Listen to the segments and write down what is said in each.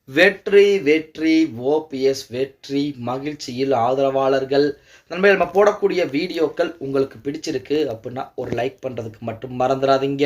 வெற்றி வெற்றி ஓபிஎஸ் வெற்றி மகிழ்ச்சியில் ஆதரவாளர்கள் நண்பர்கள் நம்ம போடக்கூடிய வீடியோக்கள் உங்களுக்கு பிடிச்சிருக்கு அப்படின்னா ஒரு லைக் பண்றதுக்கு மட்டும் மறந்துடாதீங்க.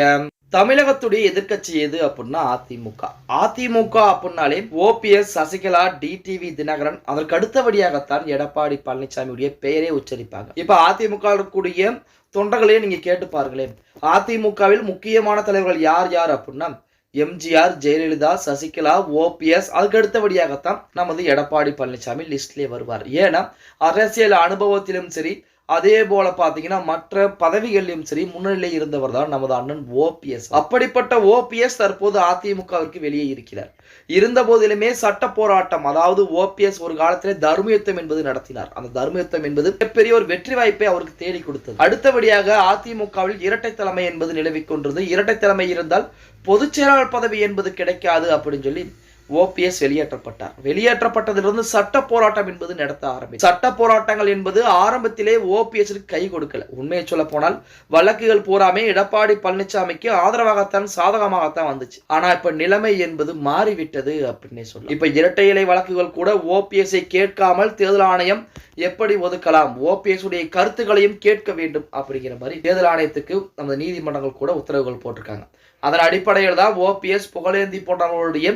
தமிழகத்துடைய எதிர்க்கட்சி எது அப்படின்னா அதிமுக. அதிமுக அப்படின்னாலே ஓபிஎஸ், சசிகலா, டிடிவி தினகரன், அதற்கு அடுத்தபடியாகத்தான் எடப்பாடி பழனிசாமியுடைய பெயரே உச்சரிப்பாங்க. இப்ப அதிமுக இருக்கக்கூடிய தொண்டர்களையே நீங்க கேட்டு பாருங்களேன். அதிமுகவில் முக்கியமான தலைவர்கள் யார் யார் அப்படின்னா எம்ஜிஆர், ஜெயலலிதா, சசிகலா, ஓபிஎஸ், அதுக்கு அடுத்தபடியாகத்தான் நமது எடப்பாடி பழனிசாமி லிஸ்ட்லேயே வருவார். ஏன்னா அரசியல் அனுபவத்திலும் சரி, அதே போல பாத்தீங்கன்னா மற்ற பதவிகளிலும் சரி முன்னிலை இருந்தவர் தான் நமது அண்ணன் ஓபிஎஸ். அப்படிப்பட்ட ஓபிஎஸ் தற்போது அதிமுகவிற்கு வெளியே இருக்கிறார். இருந்த போதிலுமே சட்ட போராட்டம், அதாவது ஓபிஎஸ் ஒரு காலத்திலே தர்மயுத்தம் என்பது நடத்தினார். அந்த தர்மயுத்தம் என்பது மிகப்பெரிய ஒரு வெற்றி வாய்ப்பை அவருக்கு தேடி கொடுத்தது. அடுத்தபடியாக அதிமுகவில் இரட்டை தலைமை என்பது நிலவிக் கொண்டது. இரட்டை தலைமை இருந்தால் பொதுச் செயலாளர் பதவி என்பது கிடைக்காது அப்படின்னு சொல்லி ஓபிஎஸ் வெளியேற்றப்பட்டார். வெளியேற்றப்பட்டதிலிருந்து சட்ட போராட்டம் என்பது நடத்த ஆரம்பிச்சு. சட்ட போராட்டங்கள் என்பது ஆரம்பத்திலே ஓபிஎஸ் கை கொடுக்கல. உண்மையை சொல்ல போனால் வழக்குகள் பூராமே எடப்பாடி பழனிசாமிக்கு ஆதரவாகத்தான், சாதகமாகத்தான் வந்துச்சு. ஆனா இப்ப நிலைமை என்பது மாறிவிட்டது அப்படின்னே சொல்லலாம். இப்ப இரட்டை இலை வழக்குகள் கூட ஓபிஎஸ்ஐ கேட்காமல் தேர்தல் ஆணையம் எப்படி ஒதுக்கலாம், ஓபிஎஸ் உடைய கருத்துக்களையும் கேட்க வேண்டும் அப்படிங்கிற மாதிரி தேர்தல் ஆணையத்துக்கு நமது நீதிமன்றங்கள் கூட உத்தரவுகள் போட்டிருக்காங்க. அதன் அடிப்படையில் தான் ஓபிஎஸ், புகழேந்தி போன்றவர்களுடைய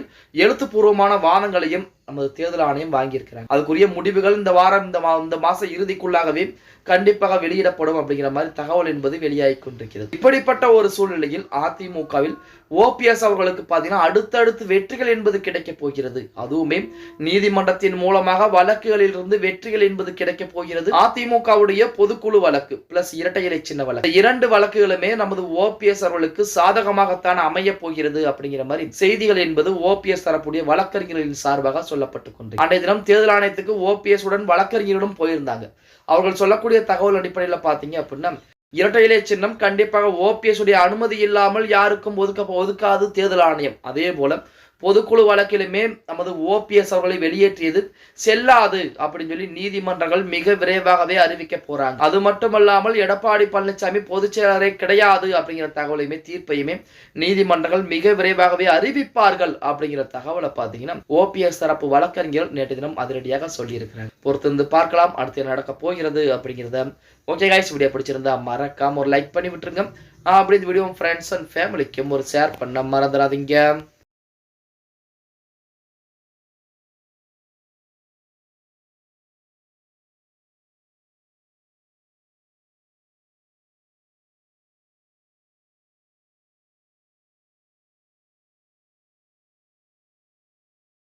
எழுத்துப்பூர்வமான வாதங்களையும் நமது தேர்தல் ஆணையம் வாங்கியிருக்கிறாங்க. அதுக்குரிய முடிவுகள் இந்த வாரம், இந்த மாச இறுதிக்குள்ளாகவே கண்டிப்பாக வெளியிடப்படும் அப்படிங்கிற மாதிரி தகவல் என்பது வெளியாகி கொண்டிருக்கிறது. இப்படிப்பட்ட ஒரு சூழ்நிலையில் அதிமுகவில் ஓபிஎஸ் அவர்களுக்கு பார்த்தீங்கன்னா அடுத்தடுத்து வெற்றிகள் என்பது கிடைக்க போகிறது. அதுவுமே நீதிமன்றத்தின் மூலமாக வழக்குகளில் இருந்து வெற்றிகள் என்பது கிடைக்க போகிறது. அதிமுகவுடைய பொதுக்குழு வழக்கு பிளஸ் இரட்டை இலை சின்ன வழக்கு, இரண்டு வழக்குகளுமே நமது ஓபிஎஸ் அவர்களுக்கு சாதகமாகத்தான் அமைய போகிறது அப்படிங்கிற மாதிரி செய்திகள் என்பது ஓபிஎஸ் தரப்புடைய வழக்கறிஞர்களின் சார்பாக சொல்லப்பட்டுக் கொண்டு அன்றைய தினம் தேர்தல் ஆணையத்துக்கு ஓபிஎஸ் உடன் வழக்கறிஞரிடம் போயிருந்தாங்க. அவர்கள் சொல்லக்கூடிய தகவல் அடிப்படையில் பார்த்தீங்க அப்படின்னா இரட்டை இலை சின்னம் கண்டிப்பாக ஓபிஎஸ் உடைய அனுமதி இல்லாமல் யாருக்கும் ஒதுக்காது தேர்தல் ஆணையம். அதே போல பொதுக்குழு வழக்கிலுமே நமது ஓபிஎஸ் அவர்களை வெளியேற்றியது செல்லாது அப்படின்னு சொல்லி நீதிமன்றங்கள் மிக விரைவாகவே அறிவிக்க போறாங்க. அது மட்டுமல்லாமல் எடப்பாடி பழனிசாமி பொதுச் செயலரே கிடையாது அப்படிங்கிற தகவலையுமே, தீர்ப்பையுமே நீதிமன்றங்கள் மிக விரைவாகவே அறிவிப்பார்கள் அப்படிங்கிற தகவலை பார்த்தீங்கன்னா ஓபிஎஸ் தரப்பு வழக்கறிஞர் நேற்று தினம் அதிரடியாக சொல்லியிருக்கிறாங்க. பொறுத்திருந்து பார்க்கலாம் அடுத்து நடக்க போகிறது அப்படிங்கிறத. ஓகே கைஸ், வீடியோ பிடிச்சிருந்தா மறக்காம ஒரு லைக் பண்ணி விட்டுருங்க. அப்படி இந்த வீடியோ ஃப்ரெண்ட்ஸ் அண்ட் ஃபேமிலிக்கும் ஒரு ஷேர் பண்ண மறந்துடாதீங்க.